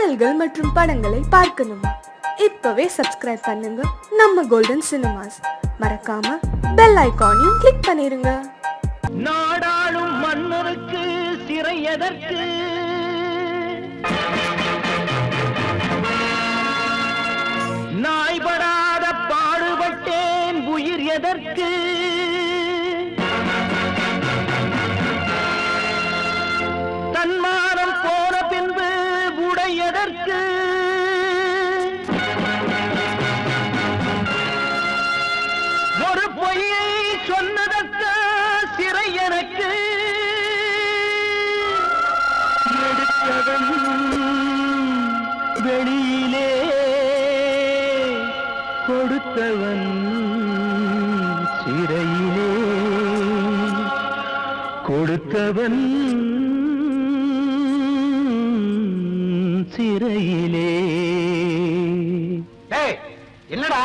பாடல்கள் மற்றும் படங்களை பார்க்கணுமா? இப்பவே சப்ஸ்கிரைப் பண்ணுங்க நம்ம கோல்டன் சினிமாஸ். மறக்காம பெல் ஐகானையும் கிளிக் பண்ணிருங்க. நாடாளும் மன்னருக்கு சிறை எதற்கு? நாய்படாத பாடுபட்டேன் உயிர் எதற்கு? தன்மானம் போன பின்பு உடை எதற்கு? ஒரு பொய்யை சொன்னதற்கு சிறை எனக்கு. எடுத்தவன் வெளியிலே, கொடுத்தவன் சிறையிலே. கொடுத்தவன் சிறையிலே. என்னடா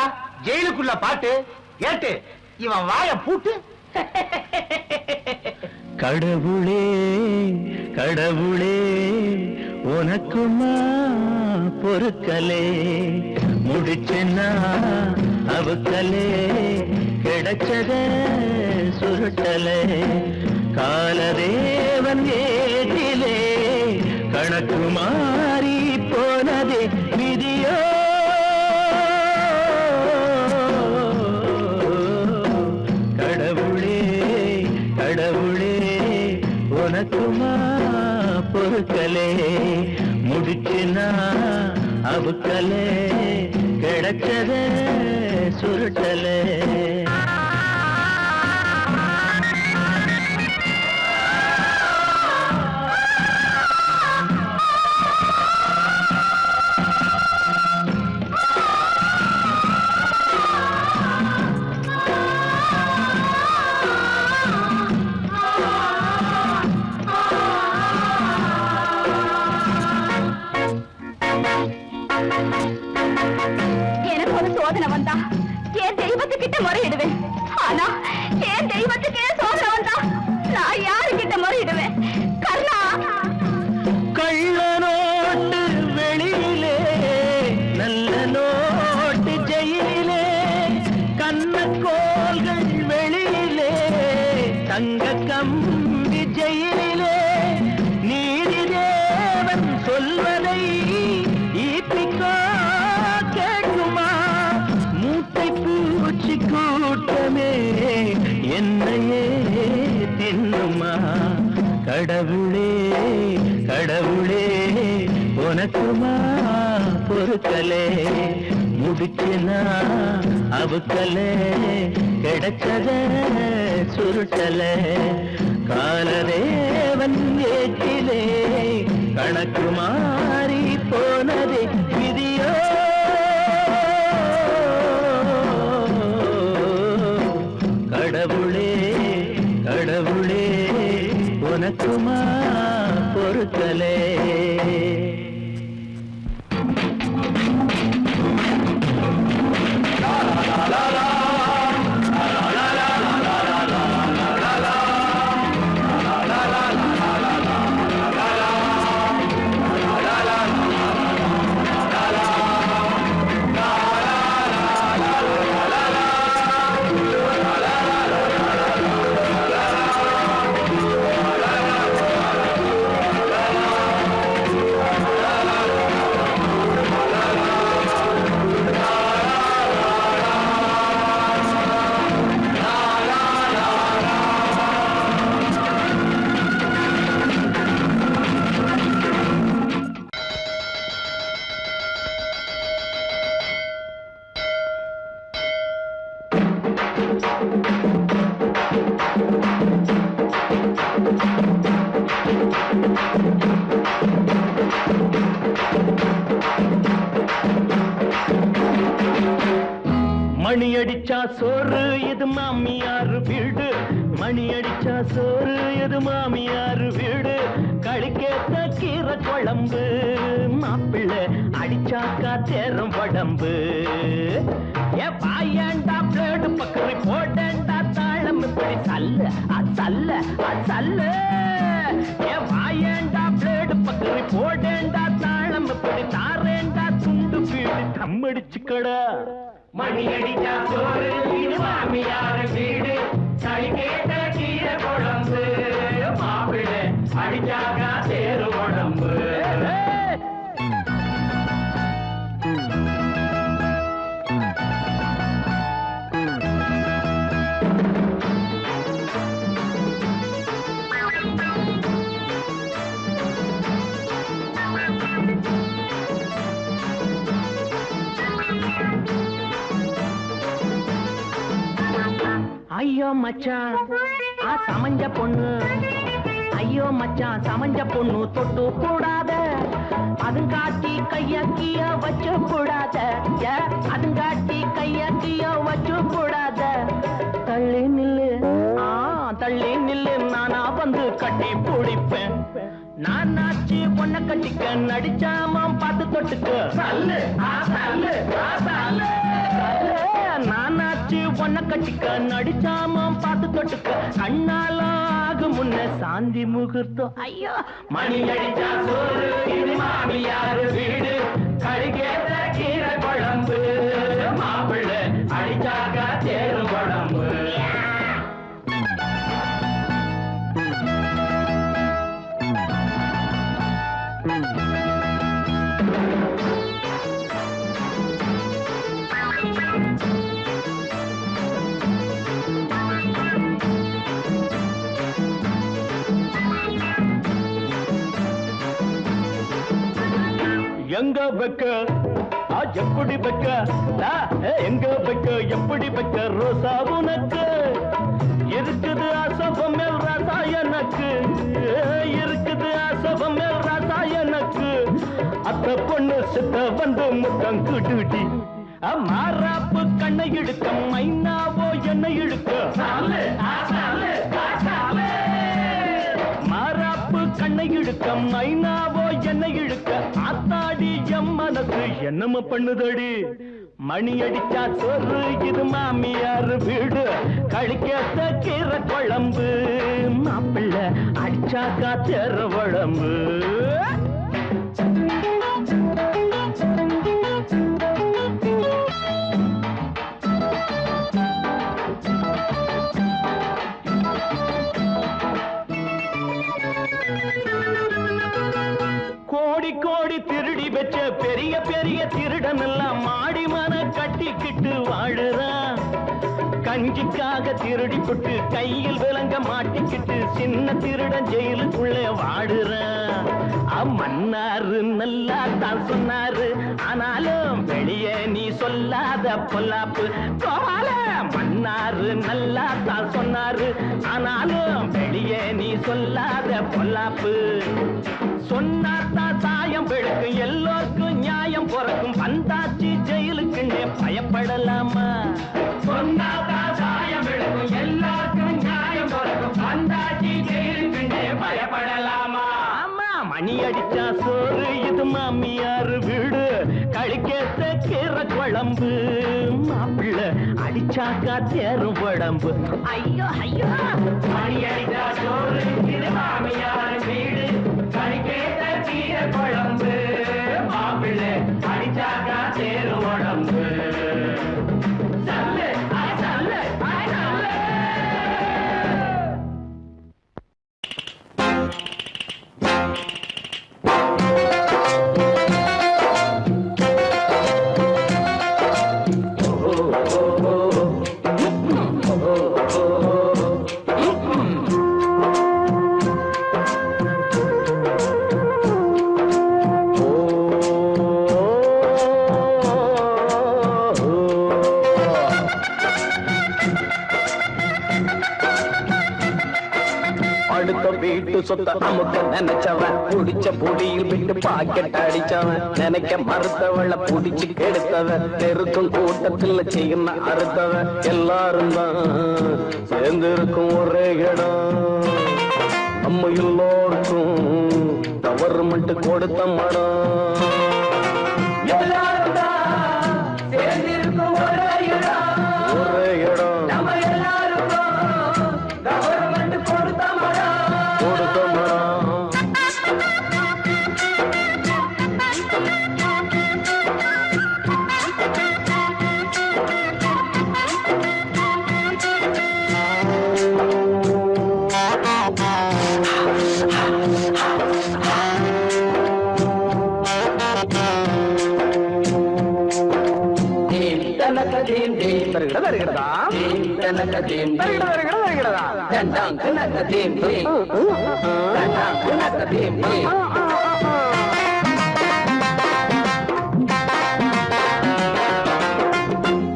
ஜெயிலுக்குள்ள பாட்டு கேட்டு இவன் வாய பூட்டு. கடவுளே கடவுளே உனக்குமா பொறுக்கலே, முடிச்சென்னா அவுக்கலே, கிடைச்சத சுருட்டலே. காலதேவன் ஏட்டிலே கணக்கு மாறி போனதே விதியோ. கடவுளே கடவுளே உனக்குமா பொறுக்கலே, முடிச்சுனா அவுக்கலே, கிடைச்சத சுருட்டலே. எனக்கு ஒரு சோதனை வந்தா என் தெய்வத்துக்கிட்ட முறையிடுவேன். ஆனா என் தெய்வத்துக்கே சோதனை வந்தா நான் யாருக்கிட்ட முறையிடுவேன்? கர்ணா. கள்ள நோட்டு வெளியிலே, நல்ல நோட்டு ஜெயிலே. கண்ணக்கோள்கள் வெளியிலே, தங்க கம்பி ஜெயிலே. நீதி தேவன் சொல்வதை ஈப்பிக்கோ கேட்குமா? மூட்டை பூச்சி கூட்டமே என்னையே தின்னுமா? கடவுளே கடவுளே உனக்குமா பொறுக்கலே, முடிச்சுனா அவுக்கலே, கிடைச்சத சுருட்டலே. காலதேவன் ஏற்றிலே கணக்கு மாறி போனதே விதியோ. கடவுளே கடவுளே உனக்குமா பொறுக்கலே. மணி அடிச்சா சோறு இது மாமியார் வீடு. மணி அடிச்சா சோறு இது மாமியார் வீடு. களிக்கேத்த கீரை குழம்பு, மாப்பிள்ளை அடிச்சாக்கா தேரம் உடம்பு. ஏ பாயண்டா பிளேடு பக்கரி போட்டேன்டா தாளம் இப்படி சல்ல அசல்ல அசல்ல. ஏ வாயண்டா பிளேடு பக்கரி போட்டேன்டா தாளம் இப்படி மணி அடிச்சா சோறு இது மாமியார் வீடு களி கேட்ட கீரை குழம்பு மாப்பிள்ளை அடிச்சாக்கா தேரு உடம்பு ஐயோ மச்சான் சமஞ்ச பொண்ணு ஐயோ மச்சான் சமஞ்ச பொண்ணு தொட்டு கூடாத அதுங்காட்டி கையக்கிய வச்சு கூடாத அதுங்காட்டி கையக்கிய வச்சு கூடாத தள்ளி நில்லு தள்ளி நில்லு நானா வந்து கட்டி பிடிப்பேன் நான் ஆச்சு பொண்ண கட்டிக்க நடிச்சாம பார்த்து தொட்டுக்க நானாச்சு பொண்ண கட்டிக்க நடிச்சாம பார்த்து தொட்டுக்க கண்ணால ஆகு முன்ன சாந்தி முகூர்த்தம் ஐயோ மணி அடிச்சா சோறு இது மாமியார் வீடு கழுகேத்த கீரை குழம்பு மாப்பிள்ளை அடிச்சாக்க தேரு குழம்பு எங்க வைக்க எப்படி வைக்க எங்க வைக்க எப்படி வைக்க ரோசா உனக்கு இருக்குது அசபம் மேல் ராசா எனக்கு இருக்குது அசபம் மேல் ராசா எனக்கு அத்த பொண்ணு சித்த வந்து முத்தம் குடுடி மாறாப்பு கண்ணை இழுக்க மைனாவோ என்ன இழுக்க மாறாப்பு கண்ணை இழுக்க மைனாவோ என்ன இழுக்க ஆத்தாடி எம் மனசு என்னம பண்ணுதடி மணி அடிச்சா சோறு இது மாமியார் வீடு கழிக்கத்த கீரை குழம்பு மாப்பிள்ளை அடிச்சாக்கா தேர குழம்பு கோடி கோடி திருடி வச்ச பெரிய பெரிய திருடன் எல்லாம் மாடி மன கட்டிக்கிட்டு வாழுறான் கஞ்சிக்காக திருடி போட்டு கையில் விலங்க மாட்டிக்கிட்டு சின்ன திருடன் ஜெயிலுக்குள்ளே வாடுறான் மன்னாரு நல்லா தான் சொன்னாரு ஆனாலும் வெளியே நீ சொல்லாத பொல்லாப்பு கோவால மன்னாரு நல்லா தான் சொன்னாரு ஆனாலும் வெளியே நீ சொல்லாத பொல்லாப்பு சொன்னாத்தான் சாயம் வெளுக்கும் எல்லோருக்கும் நியாயம் பிறக்கும் வந்தாச்சு ஜெயிலுக்குன்னே பயப்படலாமா சொன்னாத்தான் சாயம் வெளுக்கும் எல்லாருக்கும் நியாயம் பிறக்கும் வந்தாச்சு ஜெயிலுக்குன்னே பயப்படலாமா ஆமா மணி அடிச்சா சோறு இது மாமியார் வீடு கழிக்கத்த கீரை குழம்பு மாப்பிள்ளை அடிச்சாக்கா தேரும் உடம்பு ஐயோ ஐயோ மணி அடிச்சா சோறு இது மாமியார் வீடு கழிக்கத்த கீரை குழம்பு மாப்பிள்ளை அடிச்சாக்கா தேரும் உடம்பு சொத்த அமுக்க நினைச்சவன் புடிச்ச பொடியில் விட்டு பாக்கெட் அடிச்சவன் நினைக்க மறுத்தவள புடிச்சு கெடுத்தவன் நெருக்கும் கூட்டத்தில் செய்யணும் அறுத்தவன் எல்லாரும் தான் சேர்ந்து இருக்கும் ஒரே இடம் நம்ம எல்லோருக்கும் கவர்மெண்ட் கொடுத்த மடம் எல்லாரும் தான் சேர்ந்து இருக்கும் ஒரே இடம் நம்ம எல்லாருக்கும் கவர்மெண்ட் கொடுத்த மடம்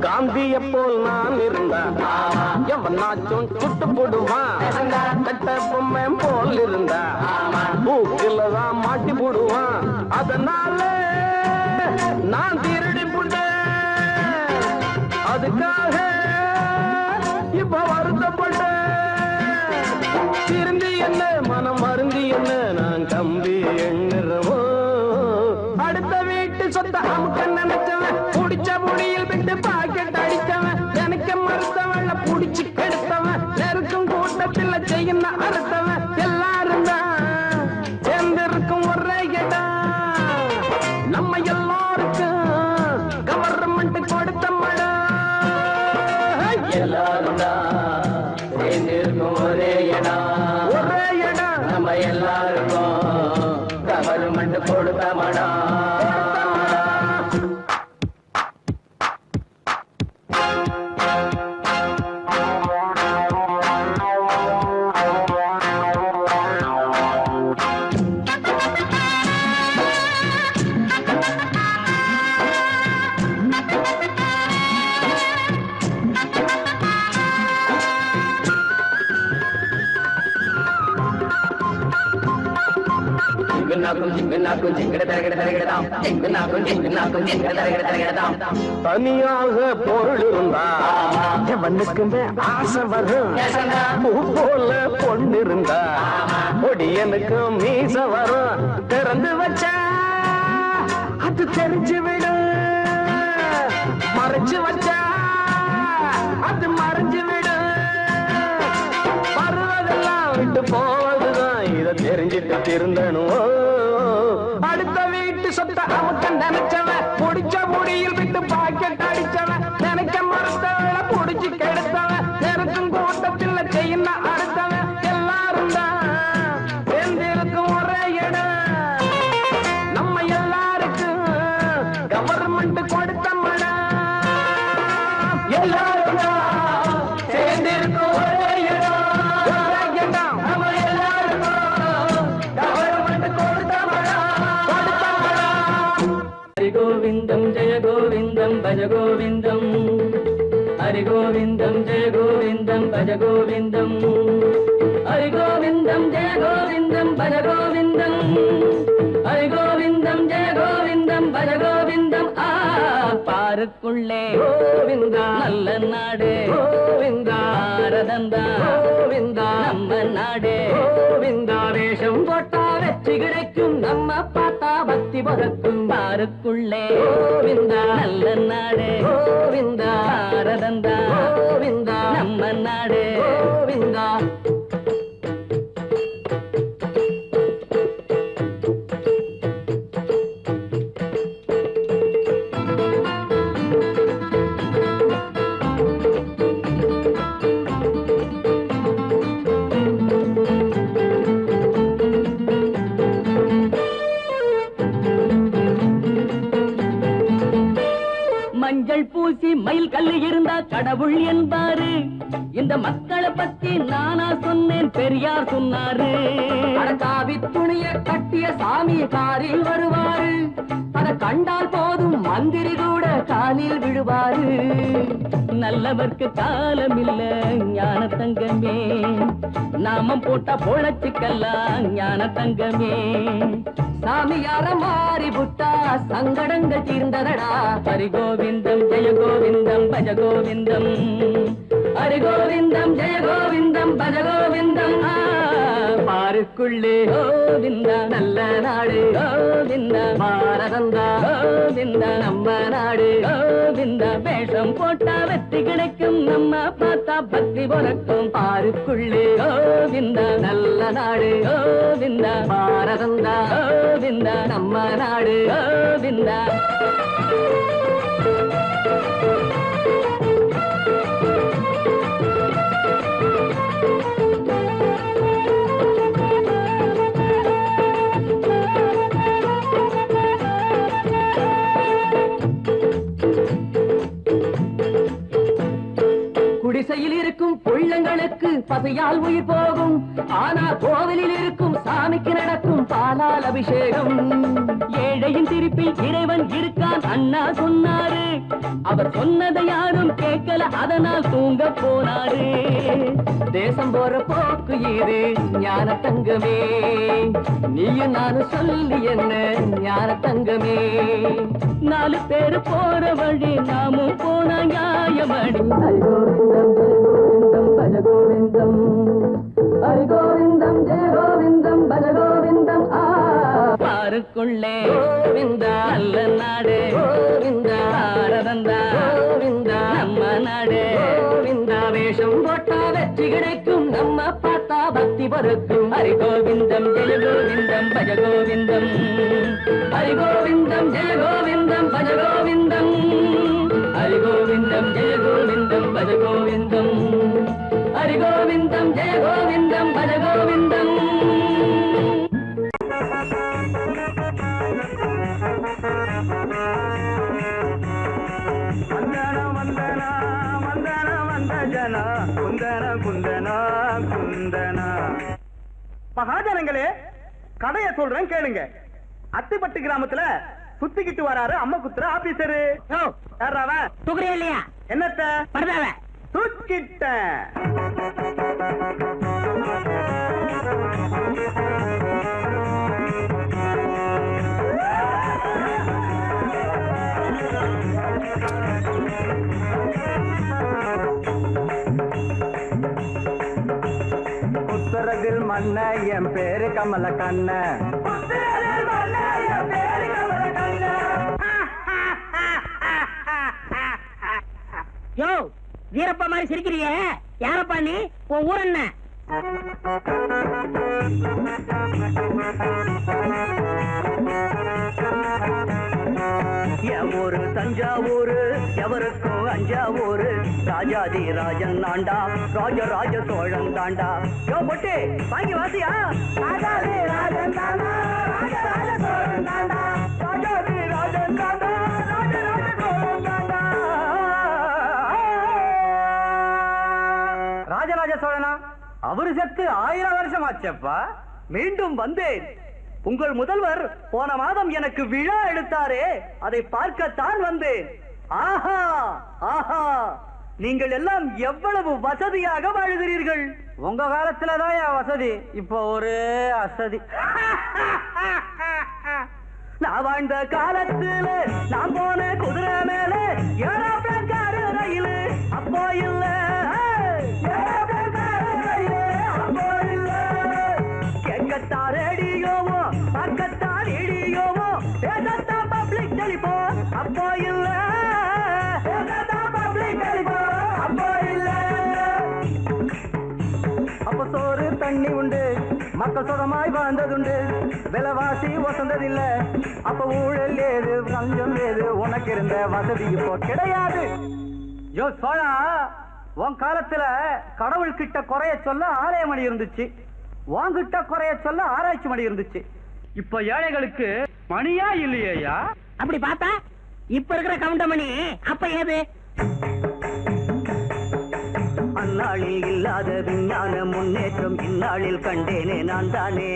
காந்திய போல் நான் இருந்தான் எவனாச்சும் சுட்டு போடுவான் கட்ட பொம்மை போல் இருந்தா பூக்கிலதான் மாட்டி போடுவான் அதனால நான் திருடி போட்டேன் அதுக்காக இப்ப வருத்தப்பட்டேன் திருந்தி என்ன மனம் மருந்தி என்ன நான் கம்பி எண்ணுறவோ அடுத்த வீட்டு சொத்த அமுக்க நினைச்சவன் புடிச்ச முடியில் விட்டு பாக்கெட் அடிச்சவன் எனக்கு மறுத்தவன் புடிச்சு கெடுத்தவன் நெருக்கும் கூட்டத்தில் செய்ய அறுத்தவன் எல்லாரும் தான் சேர்ந்திருக்கும் ஒரே இடம் நம்ம எல்லாருக்கும் கவர்மெண்ட் கொடுத்த மடம் எல்லாரும் தான் சேர்ந்திருக்கும் ஒரே இடம் நம்ம எல்லாருக்கும் கவர்மெண்ட் கொடுத்த மடம் தனியாக பொருள் இருந்தா எவனுக்குமே ஆசை வரும் பூ போல பொண்ணு இருந்தா பொடியனுக்கு மீச வரும் திறந்து வச்சா அது தெரிஞ்சு விடும் மறைச்சு வச்சா அது மறைஞ்சு விடும் வருவதெல்லாம் விட்டு போவதுதான் இதை தெரிஞ்சிட்டு திருந்தணும் அடுத்த வீட்டு சொத்த அமுக்க நினைச்சவன் புடிச்ச முடியில் விட்டு பாக்கெட் அடிச்சவன் நினைக்க மறுத்தவளை புடிச்சு கெடுத்தவன் நெருக்கும் கூட்டத்தில் செய்ய அடுத்தவன் எல்லாரும் தான் சேர்ந்திருக்கும் ஒரே இடம் நம்ம எல்லாருக்கும் கவர்மெண்ட் கொடுத்த மடம் எல்லாரும் தான் சேர்ந்திருக்கும் ஒரே இடம் நம்ம எல்லாருக்கும் கவர்மெண்ட் கொடுத்த மடம் हरि गोविंदम जय गोविंदम भज गोविंदम हरि गोविंदम जय गोविंदम भज गोविंदम हरि गोविंदम जय गोविंदम भज गोविंदम हरि गोविंदम जय गोविंदम भज गोविंदम பாருக்குள்ளே கோவிந்தா நல்ல நாடு கோவிந்தா பாரதந்தா கோவிந்தா நம்ம நாடு கோவிந்தா வேஷம் போட்டா வெற்றி கிடைக்கும் நம்ம பார்த்தா பக்தி பறக்கும் பாருக்குள்ளே கோவிந்தா நல்ல நாடு கோவிந்தா பாரதந்தா கோவிந்தா நம்ம நாடு கோவிந்தா மஞ்சள் பூசி மயில் கல்லு இருந்தா கடவுள் என்பாரு இந்த மக்களை பத்தி நானா சொன்னேன் பெரியார் சொன்னாரு காவி துணிய கட்டிய சாமி காரில் வருவாரு அத கண்டால் போதும் மந்திரி கூட காலில் விழுவாரு நல்லவர்க்கு காலம் இல்ல ஞான தங்கமே நாமம் போட்டா பொழச்சுக்கலாம் ஞான தங்கமே சாமியார மாறி புட்டா சங்கடங்கள் தீர்ந்ததடா ஹரி கோவிந்தம் ஜெய கோவிந்தம் பஜ கோவிந்தம் ஹரி கோவிந்தம் ஜெய கோவிந்தம் பஜ கோவிந்தம் பாருக்குள்ளே கோவிந்தா நல்ல நாடு கோவிந்தா பாரதந்தா கோவிந்தா நம்ம நாடு கோவிந்தா வேஷம் போட்டா வெற்றி கிடைக்கும் நம்ம பார்த்தா பக்தி பொறக்கும் பாருக்குள்ளே கோவிந்தா நல்ல நாடு கோவிந்தா பாரதந்தா கோவிந்தா நம்ம நாடு கோவிந்தா பசியால் உயிர் போகும். ஆனா கோவிலில் இருக்கும் சாமிக்கு நடக்கும் பாலால் அபிஷேகம். ஏழையின் திருப்பில் இறைவன் இருக்கான் அண்ணா சொன்னாரு. அவர் சொன்னதை யாரும் கேட்கல, அதனால் தூங்க போனாரு. தேசம் போற போக்கு இது ஞான தங்கமே, நீயும் நானும் சொல்லி என்ன ஞான தங்கமே. 4 பேரு போற வழி நாமும் போன நியாயமணி. ஹரிகோவிந்தம் ஹரிகோவிந்தம் ஜெய கோவிந்தம் பஜ கோவிந்தம். பாருக்குள்ளே கோவிந்தா நல்ல நாடு கோவிந்தா, பாரதந்தா கோவிந்தா நம்ம நாடு கோவிந்தா. வேஷம் போட்டா வெற்றி கிடைக்கும், நம்ம பார்த்தா பக்தி பருக்கும். ஹரிகோவிந்தம் ஜெய கோவிந்தம் பஜ கோவிந்தம். ஹரிகோவிந்தம் ஜெய கோவிந்தம் பஜ கோவிந்தம். ஹரிகோவிந்தம் ஜெய கோவிந்தம் பஜ கோவிந்தம். ஹரிகோவிந்தம் ஜெய கோவிந்தம் பஜ கோவிந்தம். மகாஜனங்களே, கதைய சொல்றேன் கேளுங்க. அத்திப்பட்டு கிராமத்துல சுத்திக்கிட்டு வராரு அம்மா குத்துற ஆபீசரு. தூக்குறியா இல்லையா? என்னத்த பரதாவ தூக்கிட்ட. புத்தரத்தில் மண்ண என் பேரு கமல கண்ண. யோ, வீரப்பா மாதிரி சிரிக்கிறிய, யாரப்பா நீ? உன் ஊர் என்ன? என் ஊரு தஞ்சாவூரு, எவருக்கும் அஞ்சாவூரு. ராஜாதி ராஜன் தாண்டா, ராஜராஜ சோழன் தாண்டா. யோ பொட்டு வாங்கி வாசியா. ராஜாதி ராஜன் தாண்டா, ராஜராஜ சோழன் தாண்டா. ராஜாதி ராஜன் தாண்டா, ராஜராஜ சோழன் தாண்டா. ராஜராஜ சோழனா? அவரு செத்து 1000 வருஷம் ஆச்சப்பா. மீண்டும் வந்தேன். உங்கள் முதல்வர் போன மாதம் எனக்கு விழா எடுத்தாரே, அதை பார்க்கத்தான் வந்தேன். ஆஹா ஆஹா, நீங்கள் எல்லாம் எவ்வளவு வசதியாக வாழ்கிறீர்கள். உங்க காலத்துலதான் என் வசதி, இப்போ ஒரு அசதி. நான் வாழ்ந்த காலத்துல நான் போன குதிரை மேல ஏரோப்ளேன் காரு ரயில் அப்போ இல்ல. கேட்கத்தா ரேடியோவோ, பார்க்கத்தா ரேடியோவோ, பேசத்தா பப்ளிக் டெலிபோன் அப்போ இல்ல. பப்ளிக் டெலிபோன் அப்போ இல்ல. அப்ப சோறு தண்ணி உண்டு, மக்கள் சுகமாய் வாழ்ந்ததுண்டு. விலைவாசி வசந்ததில்ல, அப்ப ஊழல் ஏது லஞ்சம் ஏது, உனக்கு இருந்த வசதி இப்போ கிடையாது. யோ சோழா, உன் காலத்துல கடவுள் கிட்ட குறைய சொல்ல ஆலயமணி இருந்துச்சு, வாங்கிட்ட குறைய சொல்ல ஆராய்ச்சி மணி இருந்துச்சு. இப்ப ஏழைகளுக்கு மணியா இல்லையா? அப்படி பார்த்தா இப்ப இருக்கிற கவுண்டமணி அப்ப ஏது? அந்நாளில் இல்லாத விஞ்ஞான முன்னேற்றம் இந்நாளில் கண்டேனே நான் தானே.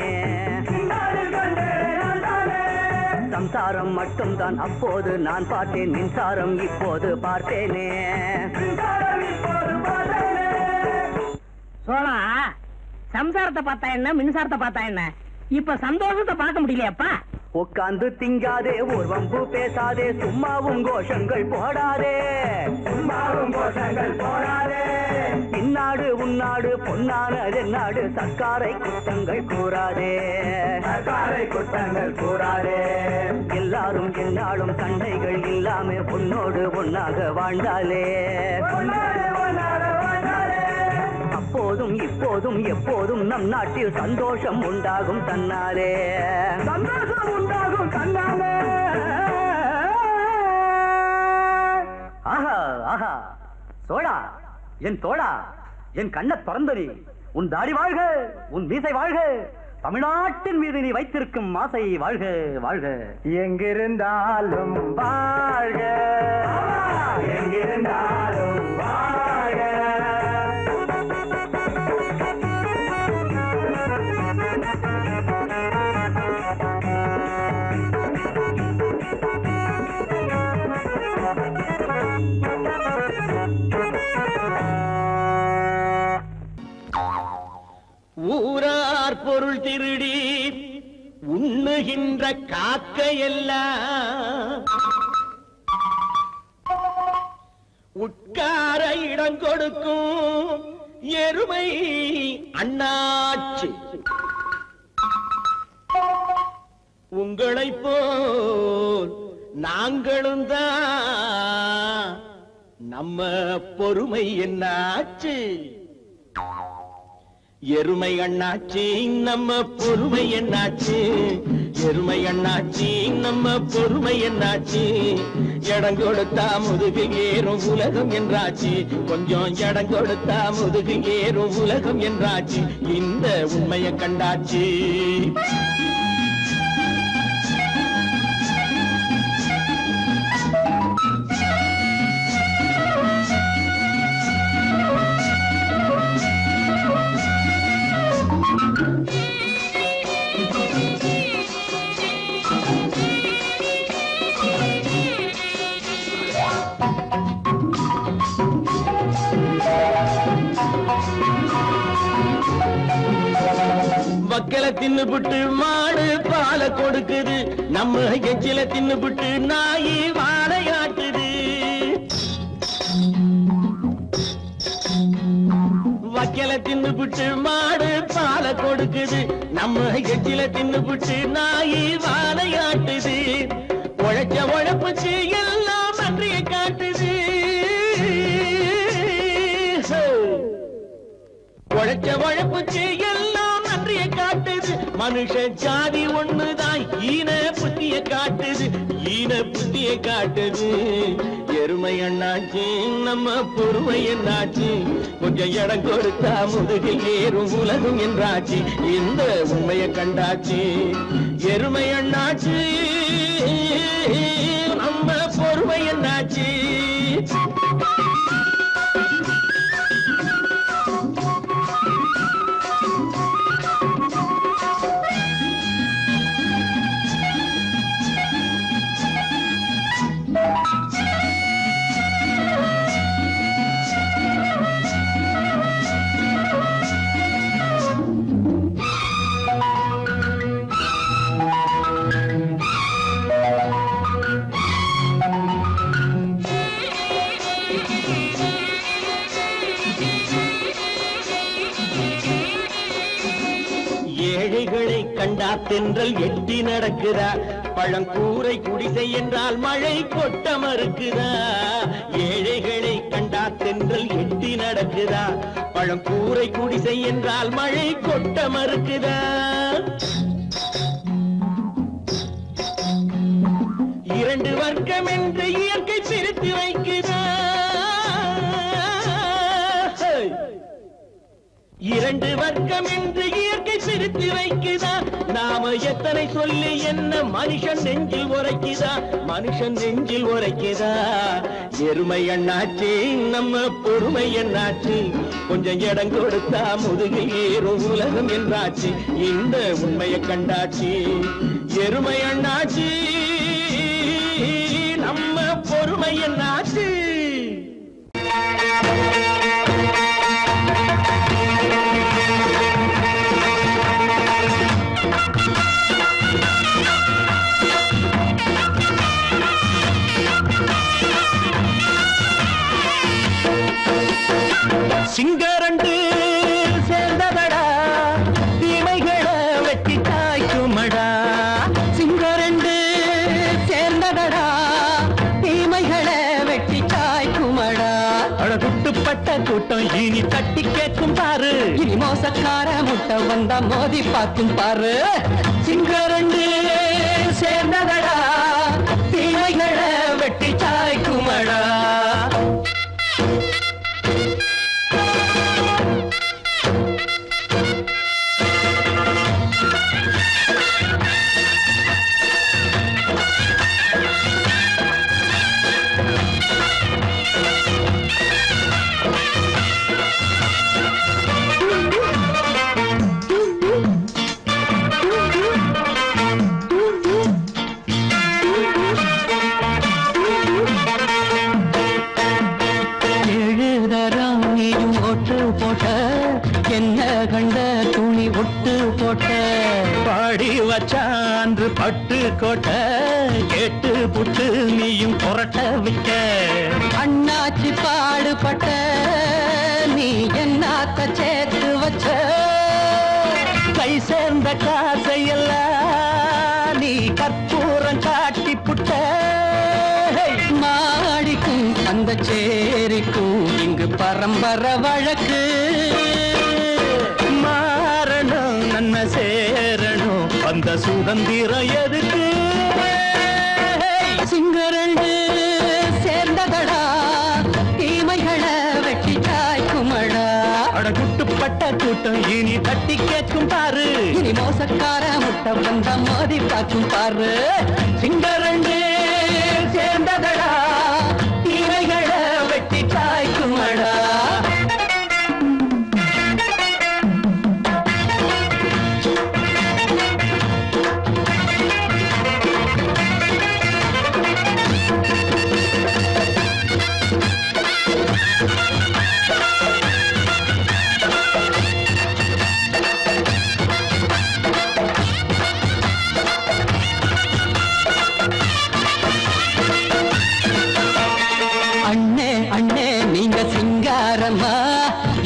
சம்சாரம் மட்டும்தான் அப்போது நான் பார்த்தேன், மின்சாரம் இப்போது பார்த்தேனே. சோழா, சம்சாரத்தை பார்த்தா என்ன, மின்சாரத்தை பார்த்தா என்ன? இப்ப சந்தோஷத்தை பார்க்க முடியலையாப்பா? உட்கார்ந்து திங்காதே, ஒரு வம்பு பேசாதே, சும்மாவும் கோஷங்கள் போடாதே, சும்மாவும் கோஷங்கள் போடாதே. இந்நாடு உன்னாடு பொன்னானது நாடு, சர்க்காரை குற்றங்கள் கூறாதே, சர்க்காரை குற்றங்கள் கூறாதே. எல்லாரும் என்னாலும் சண்டைகள் இல்லாம உன்னோடு ஒன்னாக வாழ்ந்தாலே, அப்போதும் இப்போதும் எப்போதும் நம் நாட்டில் சந்தோஷம் உண்டாகும் தன்னாலே, சந்தோஷம் உண்டாகும் தன்னாலே. ஆஹா ஆஹா, சோழா என் தோழா, என் கண்ண திறந்தனி, உன் தாடி வாழ்க, உன் மீசை வாழ்க, தமிழ்நாட்டின் மீது நீ வைத்திருக்கும் ஆசை வாழ்க வாழ்க. எங்கிருந்தாலும் வாழ்க, எங்கிருந்தாலும் வாழ்க. ஊரார் பொருள் திருடி உண்ணுகின்ற காக்கையெல்லாம் உட்கார இடம் கொடுக்கும் எருமை அண்ணாச்சி. உங்களைப் போல் நாங்களும் தான், நம்ம பொறுமை என்னாச்சு? எருமை அண்ணாச்சி நம்ம பொறுமை என்னாச்சு? எருமை அண்ணாச்சி நம்ம பொறுமை என்னாச்சு? இடம் கொடுத்தா முதுகு ஏறும் உலகம் என்றாச்சு, கொஞ்சம் இடம் கொடுத்தா முதுகு ஏறும் உலகம் என்றாச்சு. இந்த உண்மையை கண்டாச்சு. வக்கல தின்னுபுட்டு மாடு பாலை கொடுக்குது, நம்ம எச்சில தின்னுபுட்டு நாயி வாழையாட்டுது. வக்கல தின்னுபுட்டு மாடு பாலை கொடுக்குது, நம்ம எச்சில தின்னுபுட்டு நாயி வாழையாட்டுது. உழைச்ச உழைப்புச்சு எல்லாம் நன்றிய காட்டுது. உழைச்ச உழைப்புச்சு எல்லாம் நன்றிய காட்டுது. மனுஷ ஜாதி ஒண்ணுதான் ஈன புத்திய காட்டுது, ஈன புத்திய காட்டுது. எருமை அண்ணாச்சி நம்ம பொறுமை என்னாச்சு? கொஞ்சம் இடம் கொடுத்தா முதுகில் ஏறும் உலகம் என்றாச்சு. இந்த உண்மையை கண்டாச்சு. எருமை அண்ணாச்சி நம்ம பொறுமை என்னாச்சு? ஏழைகளை கண்டா தென்றல் எட்டி நடக்குதா, பழங்கூரை குடிசை என்றால் மழை கொட்ட மறுக்குதா. ஏழைகளை கண்டா தென்றல் எட்டி நடக்குதா, பழங்கூரை குடிசை என்றால் மழை கொட்ட மறுக்குதா. இரண்டு வர்க்கம் என்று இயற்கை பிரித்து வைக்குதா. இரண்டு வர்க்கம் என்று இயற்கை பிரித்து வைக்குதா. நாம எத்தனை சொல்லி என்ன மனுஷன் நெஞ்சில் உரைக்குதா, மனுஷன் நெஞ்சில் உரைக்குதா. எருமை அண்ணாச்சி நம்ம பொறுமை என்னாச்சு? கொஞ்சம் இடம் கொடுத்தா முதுகு ஏறும் உலகம் என்றாச்சு. இந்த உண்மையை கண்டாச்சு. எருமை அண்ணாச்சி நம்ம பொறுமை என்னாச்சு? சிங்கரண்டு சேர்ந்ததடா, தீமைகளை வெட்டி தாய்க்குமடா. சிங்கரண்டு சேர்ந்ததடா, தீமைகளை வெட்டி தாய்க்குமடா. அழகுட்டுப்பட்ட கூட்டம் இனி தட்டி கேட்கும் பாரு, இனி மோசக்கார முட்டை வந்தா மோதி பார்க்கும் பாரு. சிங்கரண்டு சேர்ந்ததடா, தீமைகளை வெட்டி தாய்க்குமடா. போட்ட பாடி வச்சான்று பட்டு கோட்டை கேட்டு புட்டு நீயும் புரட்ட விட்ட அண்ணாச்சி பாடுபட்ட நீ என்னாத்த சேர்த்து வச்ச கை சேர்ந்த காசையெல்லாம் நீ கற்பூரம் காட்டி புட்ட மாடிக்கும் அந்த சேரிக்கும் இங்கு பரம்பரை வழக்கு மாறணும் நன்மை சேரணும் அந்த சுதந்திரம் எதுக்கு சிங்கரண்டு சேர்ந்ததடா தீமைகளை வெட்டி காய்க்குமடா அடகுட்டுப்பட்ட கூட்டம் இனி தட்டி கேட்கும் பாரு இனி மோசக்கார முட்டை வந்த மோதி பார்க்கும் பாரு சிங்கரண்டு சேர்ந்ததடா தீமைகளை வெட்டி காய்க்குமடா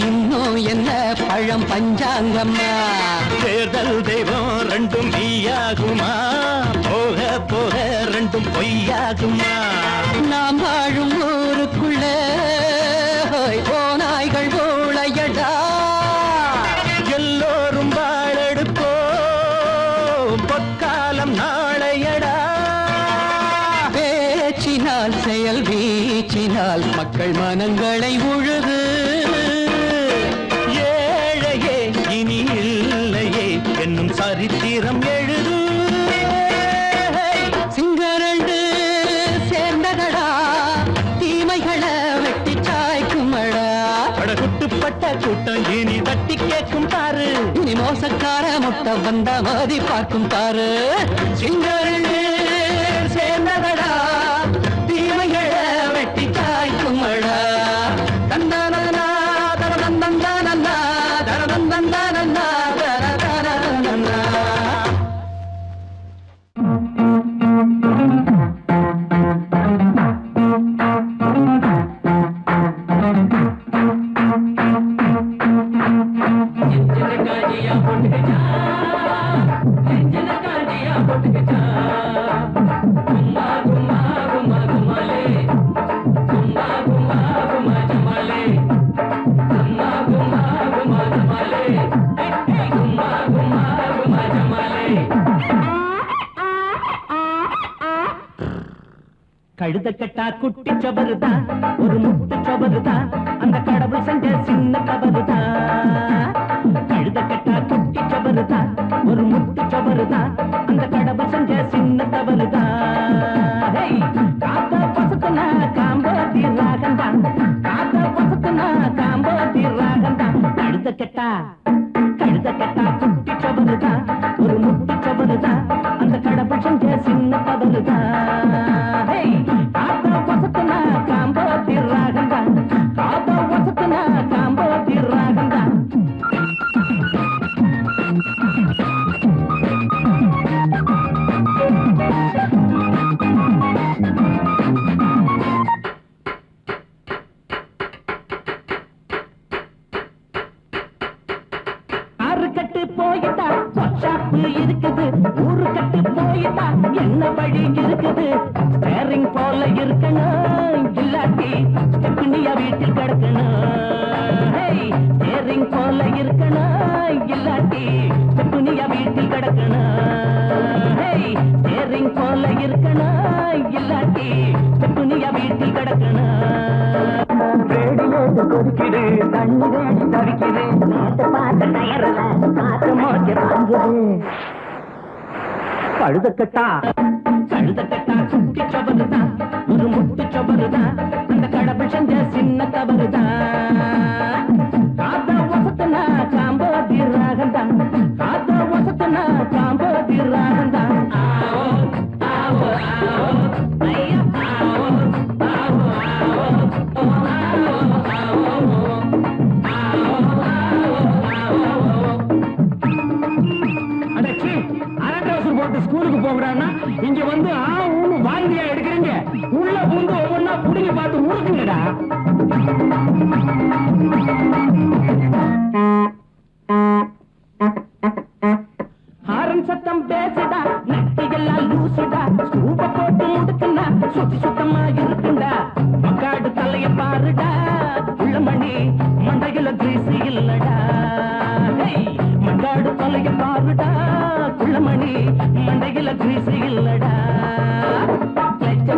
இன்னும் என்ன பழம் பஞ்சாங்கம்மா தேர்தல் தெய்வம் ரெண்டும் மெய்யாகுமா போக போக ரெண்டும் பொய்யாகுமா நாம் வாழும் ஊருக்குள்ள போனாய்கள் ஊழையடா எல்லோரும் வாழெடுப்போ பொற்காலம் நாளையடா பேச்சினால் செயல் வீச்சினால் மக்கள் மனங்களை உழுது ஏழையே இனி இல்லையே என்னும் சரித்திரம் எழுது சிங்கரண்டு சேர்ந்ததடா தீமைகளை வெட்டி சாய்க்குமடா படகுட்டுப்பட்ட கூட்டம் இனி தட்டி கேட்கும் பாரு இனி மோசக்கார முட்டை வந்த மதி பார்க்கும் பாரு சிங்கரண்டு சேர்ந்ததடா தீமைகளை வெட்டி காய்க்குமடா தந்தானா தரதந்தந்தானா தரதந்தந்தானா தரதந்தந்தானா கழுத கட்டா குட்டி சொபருதா ஒரு முட்டு சொபருதா அந்த கடவுள் செஞ்ச சின்ன தவறுதா கழுத கட்டா குட்டி சொபருதா ஒரு முட்டு சொபருதா அந்த கடவுள் செஞ்ச சின்ன தவறுதா காத்த பசுக்குனா காம்போதி ராகந்தா காத்த பசுக்குனா காம்போதி ராகந்தா கழுத கட்டா குட்டி சொபருதா ஒரு முட்டு சொபருதா அந்த கடவுள் செஞ்ச சின்ன தவறுதா காத்த பசுக்குனா காம்போதி ராகந்தா காத்த பசுக்குனா காம்போதி ராகந்தா கட்டு போயிட்டா வாட்ஸ்அப் இருக்குது ஊரு கட்டு போயிட்டா என்ன வழி இருக்குது ஸ்டேரிங் போல இருக்கணும் இல்லாட்டி ஸ்டெப்னியா வீட்டில் கிடக்கணும் ஸ்டேரிங் போல இருக்கணும் இல்லாட்டி ஸ்டெப்னியா வீட்டில் கிடக்கணும் ஸ்டேரிங் போல இருக்கணும் இல்லாட்டி ஸ்டெப்னியா வீட்டில் கிடக்கணும் கொதிக்குது தண்ணி வேண்டி தவிக்குது நாட்டு பார்த்த டயர்ல காத்து மோச்சு வாங்குது கழுதக்கட்டா குட்டி சொபருதா ஒரு முட்டு சொபருதா அந்த கடவுள் செஞ்ச சின்ன தவறுதா காத்த வசத்தனா காம்போதி ராகந்தா காத்த வசத்தனா காம்போதி ராகந்தா ஆவோ ஆவோ ஆவோ ஐயா ஆவோ ஆவோ ஆவோ ஊதுங்கடா. ஹாரன் சத்தம் பேசுடா, நட்டிகள்லாம் லூசுடா, ஸ்கூப போட்டு முடுக்குனா சுத்தி சுத்தமா இருக்குண்டா. மக்காடு தலைய பாருடா, உள்ளமணி மண்டையில கிரீசு இல்லடா. மக்காடு தலைய பாருடா, உள்ளமணி மண்டையில கிரீசு இல்லடா.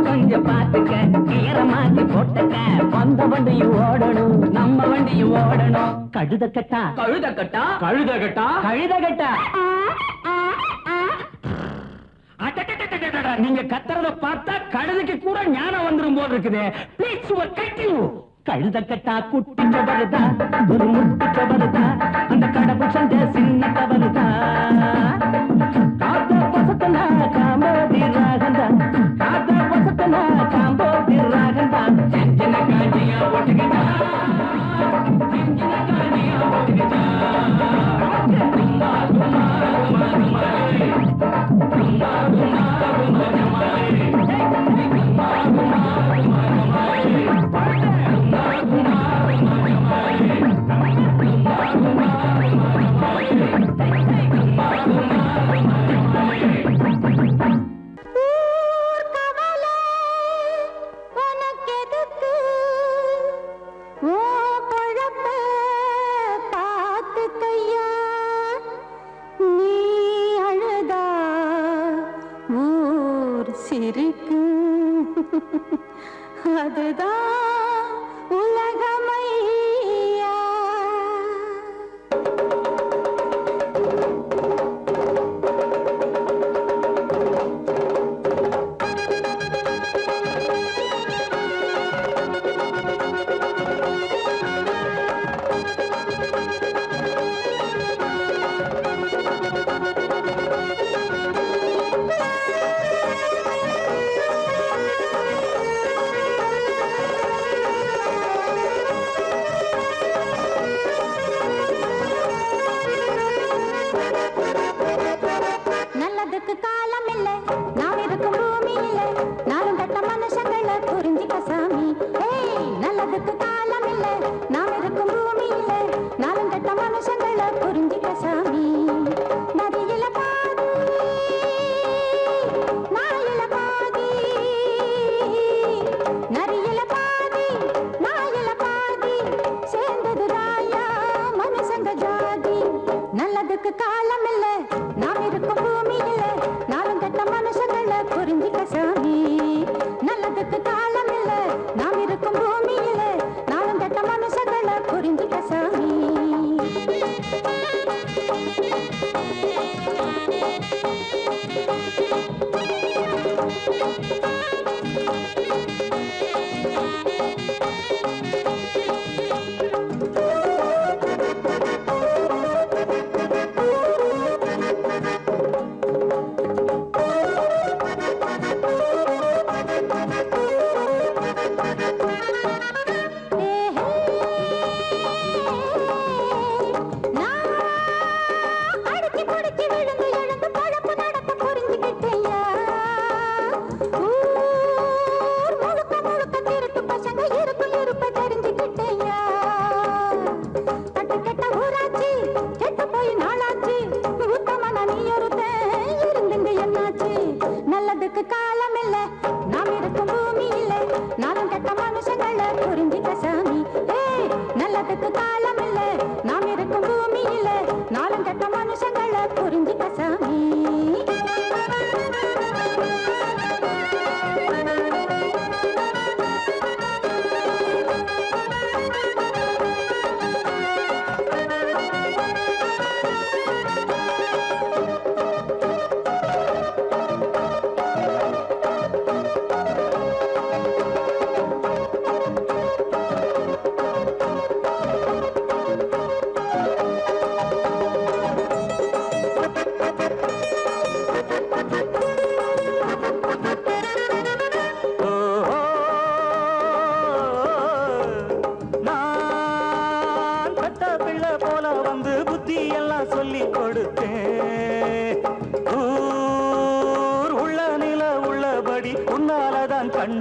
கொஞ்சம் பாத்துக்க, கீர மாத்தி போட்டுக்க, வந்த வண்டியும் ஓடணும், நம்ம வண்டியும் ஓடணும். கழுத கட்டா கழுத கட்டா கழுத கட்டா கழுத கட்டா. நீங்க கத்துறத பார்த்தா கழுதைக்கு கூட ஞானம் வந்துரும் போல் இருக்குது. Please cutting. கழுத கட்டா குட்டி கவருதா, ஒரு முட்டி கவருதா, அந்த கடவுள் செஞ்ச சின்ன கவருதா. காத்த பசத்தனா காம்போதி ராகந்தா, காத்த பசத்தனா காம்போதி ராகந்தா. செஞ்சின காஞ்சியா ஒட்டுக்கிட்டா, செஞ்சின காஞ்சியா ஒட்டுக்கிட்டா. குமா குமா குமா குமாரே, குமா குமா குமா குமாரே, குமா குமா குமா குமாரே, குமா குமா குமா குமாரே, குமா குமா அதுதான் உலகமையா.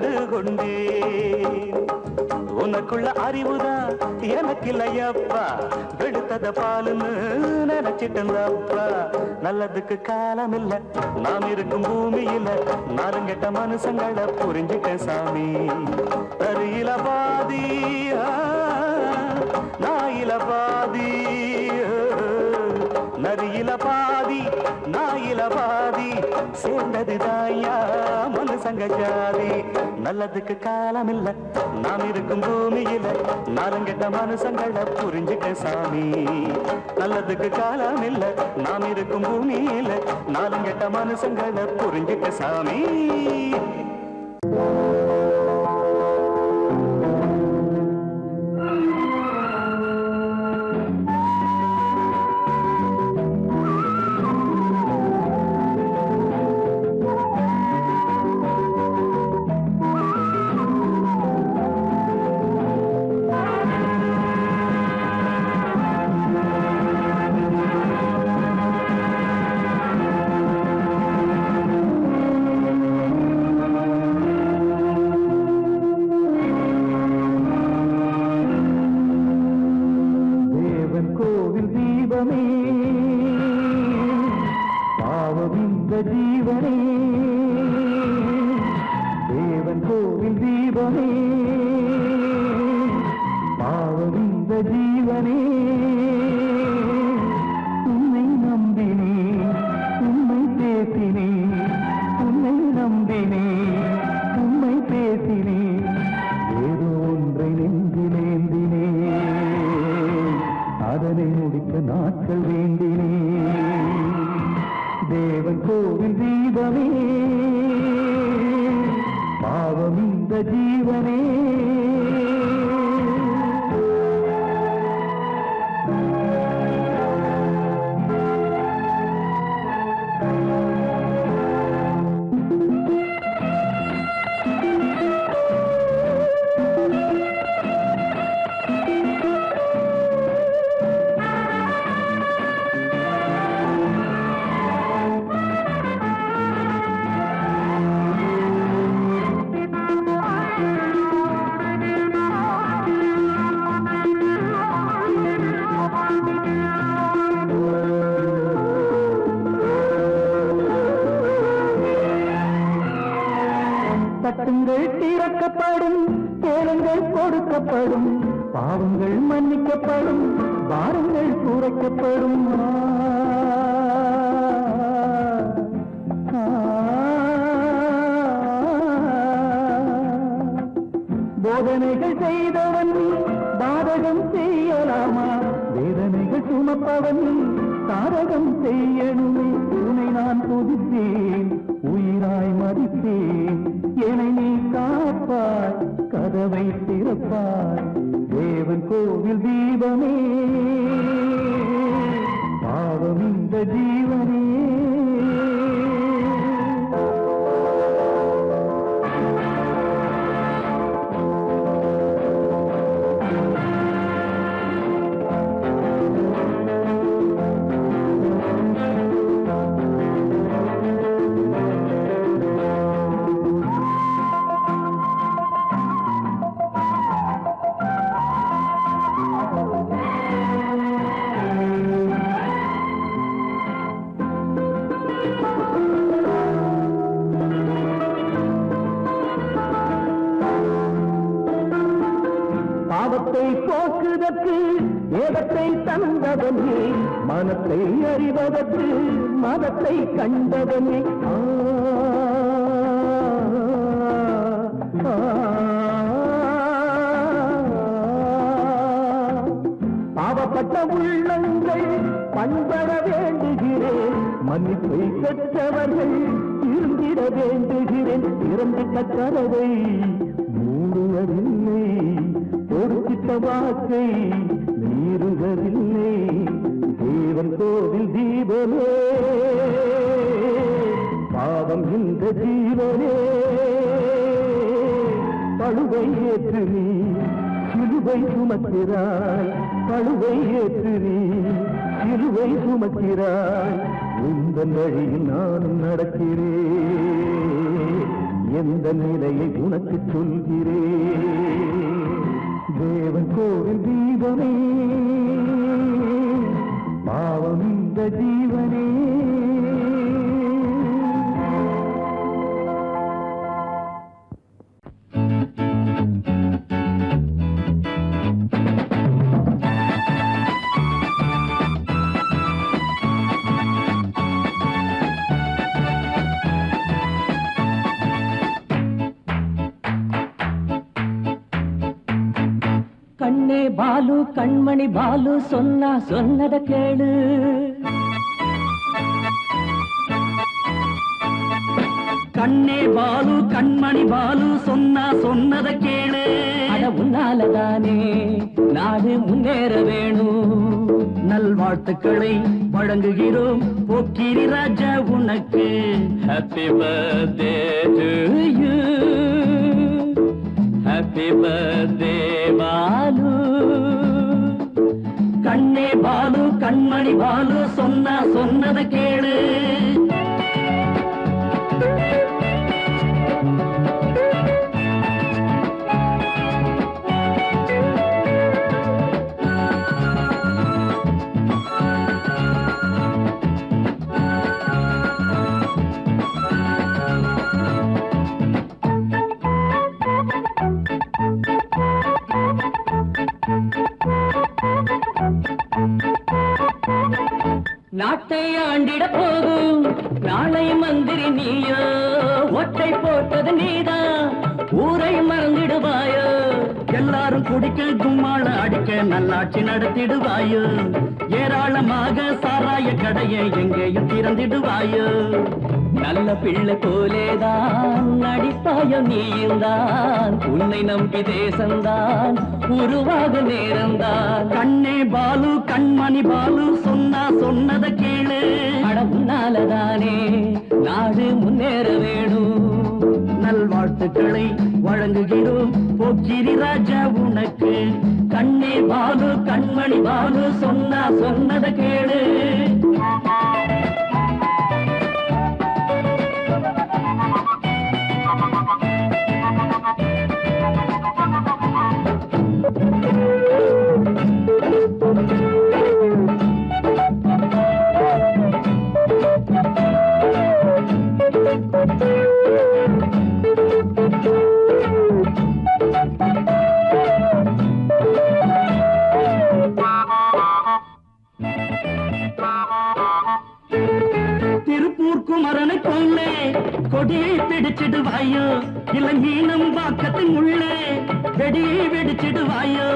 கண்டு கொண்டேன். உனக்குள்ள அறிவுதான் எனக்கு இல்லையப்பா, வெளுத்தத பாலுன்னு நினைச்சிட்டப்பா. நல்லதுக்கு காலம் இல்ல, நாம் இருக்கும் பூமியில நாலுங்கெட்ட மனுஷங்களை புரிஞ்சுக்க சாமி. தரியில பாதி நாயில பாதி, நரியில பாதி நாயில பாதி, சேர்ந்தது தாயா மனுஷங்க ஜாதி. நல்லதுக்கு காலம் இல்ல, நாம் இருக்கும் பூமியில நாலுங்கெட்ட மனுஷங்களை புரிஞ்சுக்க சாமி. நல்லதுக்கு காலம் இல்ல, நாம் இருக்கும் பூமியில நாலுங்கெட்ட மனுஷங்களை புரிஞ்சுக்க சாமி. தட்டுங்கள் திறக்கப்படும், கேளுங்கள் கொடுக்கப்படும், பாவங்கள் மன்னிக்கப்படும், பாரங்கள் குறைக்கப்படும். போதனைகள் செய்தவன் பாதகம் செய்யலாமா? வேதனைகள் சுமப்பவன் தாரகம் செய்யணுமே. உன்னை நான் துதித்தேன், உயிராய் மதித்தேன், என்னை நீ காப்பாய், கதவை திறப்பாய். தேவன் கோவில் தீபமே, பாவம் இந்த ஜீவனே. பாவத்தை போக்குதற்கு வேதத்தை தந்தவனே, மனத்தை அறிவதற்கு மதத்தை கண்டவனே. பாவப்பட்ட உள்ளங்கள் பண்பட வேண்டுகிறேன், மன்னிப்பை பெற்றவர்கள் இருந்திட வேண்டுகிறேன். இறந்திட்ட கதவை மூடுவதில்லை, கொடுத்திட்ட வாக்கை மீறுவதில்லை. தேவன் கோவில் தீபமே, பாவம் இந்த ஜீவனே. பழுவை ஏற்று நீ சிலுவை சுமக்கிறாய், பழுவை ஏற்று நீ சிலுவை சுமக்கிறாய். உந்தன் வழியில் நானும் நடக்கிறேன், எந்த நிலையை உனக்கு சொல்கிறேன் தேவன் கோவில் தீபமே பாவம் இந்த ஜீவனே கண்ணே பாலு கண்மணி பாலு சொன்னா சொன்னத கேளு கண்ணே பாலு கண்மணி பாலு சொன்னா சொன்னத கேளு அட உன்னாலதானே நாடு முன்னேற வேணும் நல்வாழ்த்துக்களை வழங்குகிறோம் போக்கிரி ராஜா உனக்கு happy birthday to you happy birthday Balu கண்ணே பாலு கண்மணி பாலு சொன்னா சொன்னத கேளு நாட்டை ஆண்டிட போகும் நாளை மந்திரி நீயோ ஒற்றை போட்டது நீதான் ஊரை மறந்திடுவாயோ எல்லாரும் குடிக்க கும்மாள அடிக்க நல்லாட்சி நடத்திடுவாயோ ஏராளமாக சாராய கடையை எங்கேயும் திறந்திடுவாயோ நல்ல பிள்ளை போலேதான் நடிப்பாயோ நீயும் தான் உன்னை நம்பி தேசம்தான் உருவாக நேரம்தான் கண்ணே பாலு கண்மணி பாலு சொன்னா சொன்னத கேளு அட உன்னாலதானே நாடு முன்னேற வேணும் நல்வாழ்த்துக்களை வழங்குகிறோம் போக்கிரி ராஜா உனக்கு கண்ணே பாலு கண்மணி பாலு சொன்னா சொன்னத கேளு குமரனை கொள்ளே கொடியை பிடிச்சிடுவாயோ இளங்கீனம் வாக்கத்தின் உள்ளே வெடியை வெடிச்சிடுவாயோ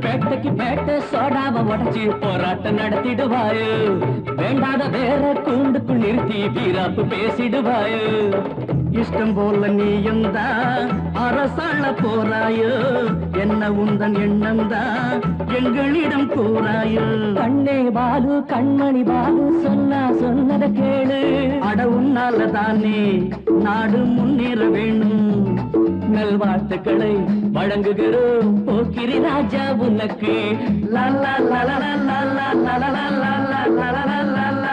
பேட்டைக்கு பேட்டை சோடாவை உடச்சி போராட்டம் நடத்திடுவாயோ வேண்டாத வேற கூண்டுக்குள் நிறுத்தி வீராப்பு பேசிடுவாயோ இஷ்டம் போல நீயும் தான் அரசாள போறாயோ என்ன உந்தன் எண்ணம் தான் எங்களிடம் கூறாயோ கண்ணே பாலு கண்மணி பாலு சொன்னா சொன்னத கேளு அட உன்னாலதானே நாடு முன்னேற வேணும் நல்வாழ்த்துக்களை வழங்குகிறோம் போக்கிரி ராஜா உனக்கு லல்லா லலா லலா லலா லலா லலா லலா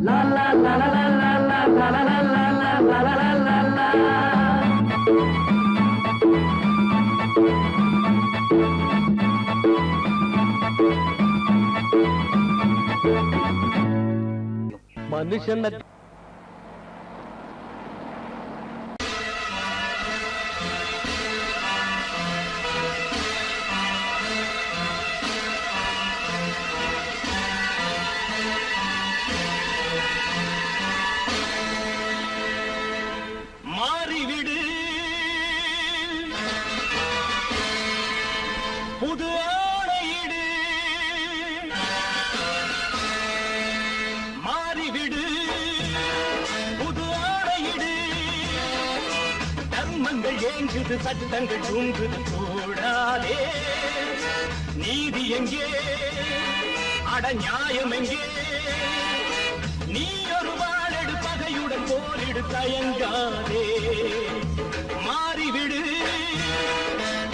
லலா லலா லலா லலா லலா மனுஷன் மாறிவிடு புது ஆடையிடு மாறிவிடு புது ஆடையிடு தர்மங்கள் ஏங்குது சட்டங்கள் தூங்குது கூடாதே நீதி எங்கே அட நியாயம் எங்கே நீ ஒரு வாழெடு பகையுடன் போரிடு தயங்காதே மாறிவிடு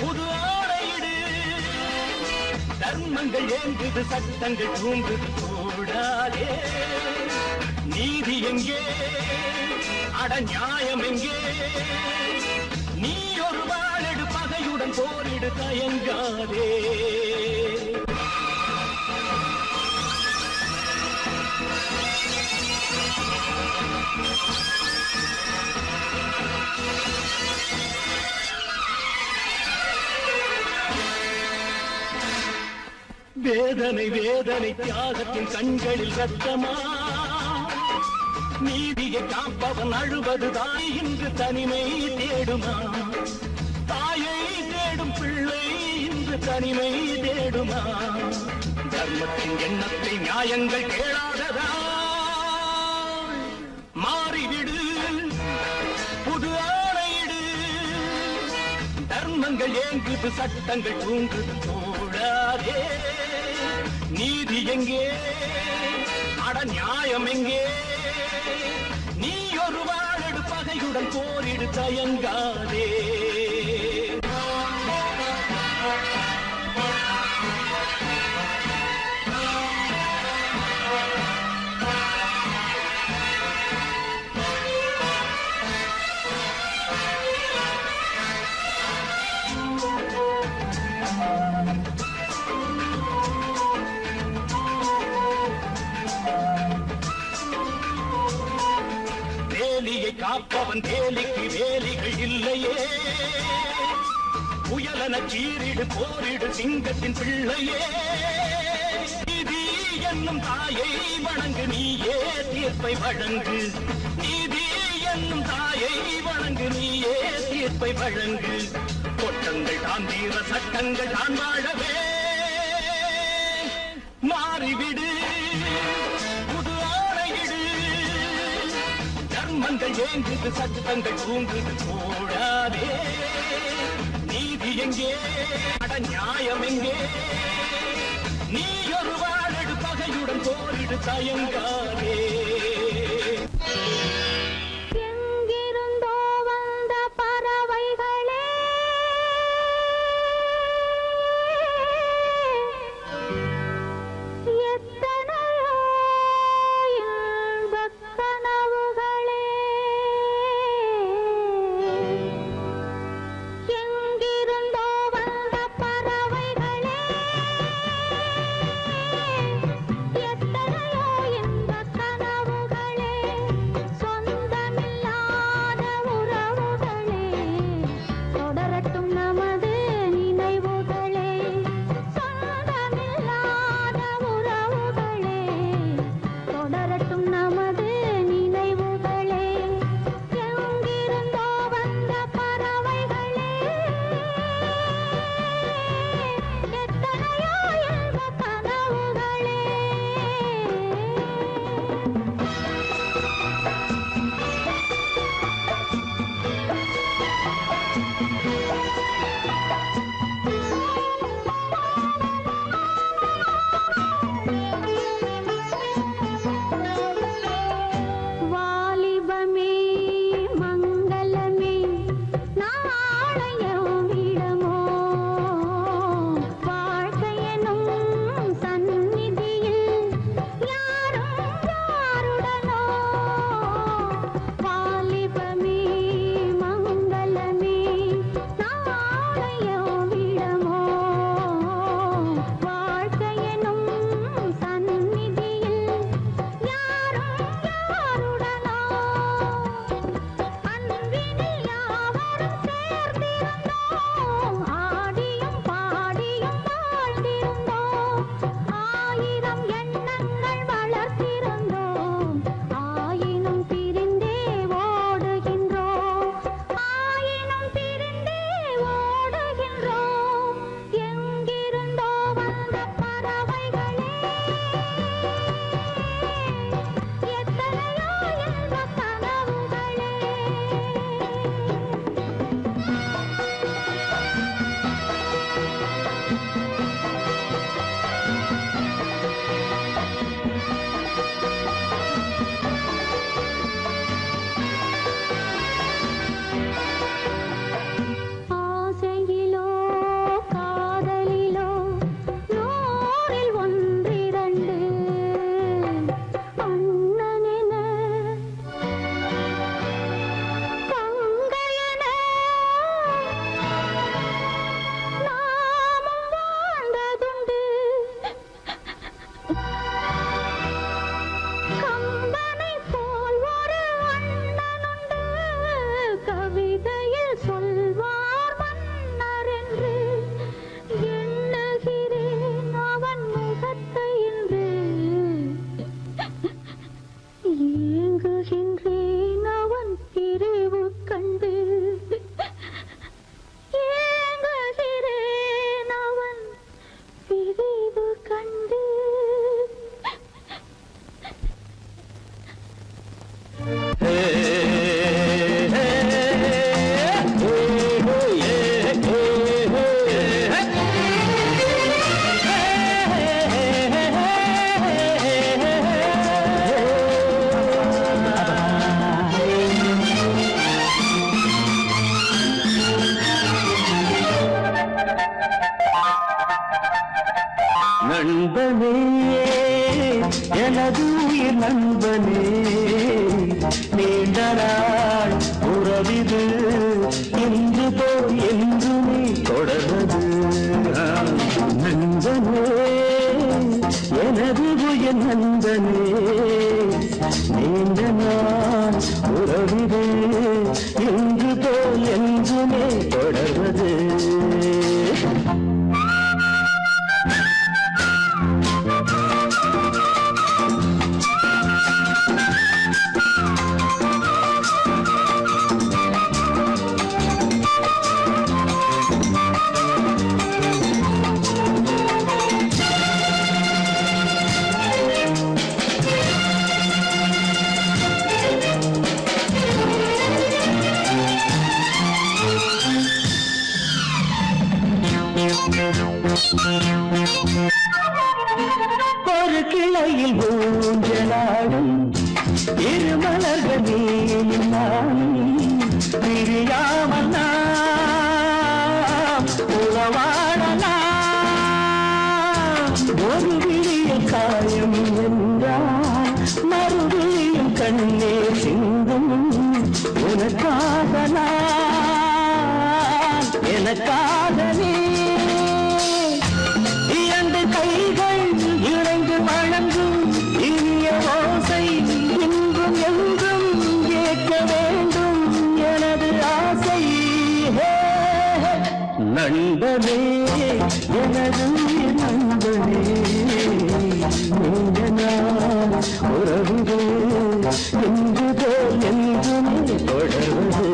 புது ஆடையிடு தர்மங்கள் ஏங்குது சட்டங்கள் தூங்குது கூடாதே நீதி எங்கே அட நியாயம் எங்கே நீ ஒரு வாழெடு பகையுடன் போரிடு தயங்காதே வேதனை வேதனை தியாகத்தின் கண்களில் ரத்தமா நீதியை காப்பவன் அழுவது தாய் இன்று தனிமை தேடுமா தாயை தேடும் பிள்ளை இன்று தனிமை தேடுமா தர்மத்தின் எண்ணத்தை நியாயங்கள் கேளாததா மாறிவிடு புது ஆணையிடு தர்மங்கள் ஏங்குது சட்டங்கள் தூங்குது தோழாதே நீதி எங்கே அட நியாயம் எங்கே நீ ஒரு வாழெடு பகையுடன் போரிடு தயங்காதே வேலியை காப்பவன் வேலிக்கு வேலிகள் இல்லையே புயலன சீரிடு போரிடு சிங்கத்தின் பிள்ளையே நீதி என்னும் தாயை வணங்கு நீயே தீர்ப்பை வழங்கு நீதி என்னும் தாயை வணங்கு நீயே தீர்ப்பை வழங்கு கொட்டங்கள் தான் தீர சட்டங்கள் தான் வாழவே மாறிவிடு புது ஆணையிடு தர்மங்கள் ஏங்குது சட்டங்கள் தூங்குது போடாதே நீதி எங்கே அட நியாயம் எங்கே நீ ஒரு வாழெடு பகையுடன் போரிடு தயங்காதே எங்கிருந்தோ வந்த பறவைகளே எத்தனையோ இன்பக் கனவுகளே எங்கிருந்தோ வந்த பறவைகளே எத்தனையோ இன்பக் கனவுகளே சொந்தமில்லாத உறவுகளே தொடரட்டும் நமது நினைவுகளே சொந்தமில்லாத உறவுகளே தொடரட்டும் நமது நினைவுகளே எங்கிருந்தோ வந்த பறவைகளே எத்தனையோ இன்பக் கனவுகளே வாலிபமே மங்களமே நாளையும் இடமோ வாழ்க்கையெனும் சந்நிதியில் யாரும் யாருடனோ வாலிபமே மங்களமே நாளையும் நண்பனே எனது உயிர் நண்பனே நீண்ட நாள் உறவிது இன்று போல் என்று நீ தொடர்வது நண்பனே எனது உயிர் நண்பனே நீண்ட நாள் உறவிது இன்று போல் என்று நீ தொடர்வது ஒரு கிளையில் ஊஞ்சலாடும் இருமலர்கள் நீயும் நானும் பிரியாமல் நாம் உறவாடலாம் ஒரு விழிய காயம் என்றால் மறுவிழியும் கண்ணீர் சிந்தும் உனக்காக நான் எனக்காக நீ இரண்டு கைகள் இணைந்து வழங்கும் இனிய ஓசை இன்றும் என்றும் கேட்க வேண்டும் எனது ஆசை நண்பனே எனது நண்பனே நீண்ட நாள் உறவுகள் என்று போல் என்றுமே தொடர்வது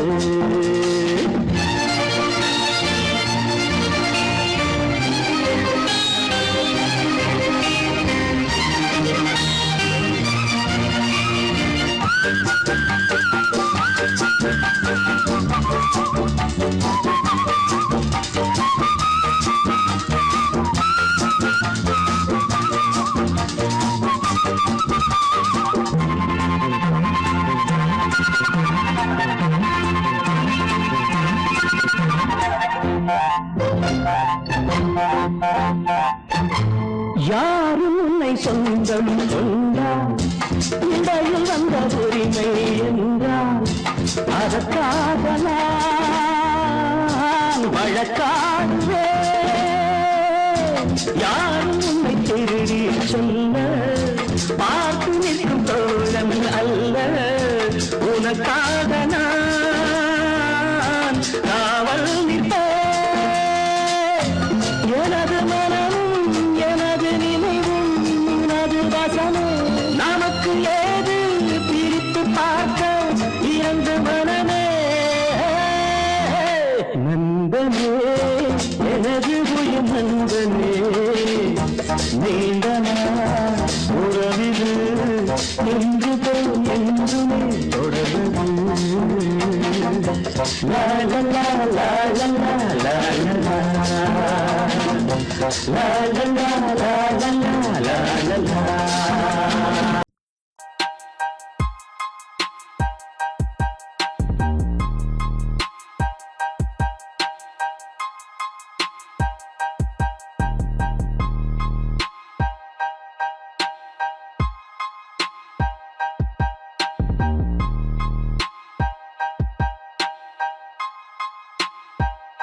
யாரும் உன்னை சொந்தம் கொண்டால் இடையில் வந்த உரிமை என்றால் அதற்காக நான் வழக்காடுவேன் யாரும் உன்னை திருடி சொல்ல பார்த்து நிற்கும் தோழன் அல்ல உனக்காக நான் காவல் நிற்பேன் எனது மனமும் எனது நினைவும் உனது வசமும் நமக்கு ஏது பிரித்து பார்க்க இரண்டு மனமே நண்பனே எனது உயிர் நண்பனே நீண்ட நாள் உறவிது என்று போல் என்றுமே தொடர்வது லா லா லா லா லா லா லா la la la la la la la la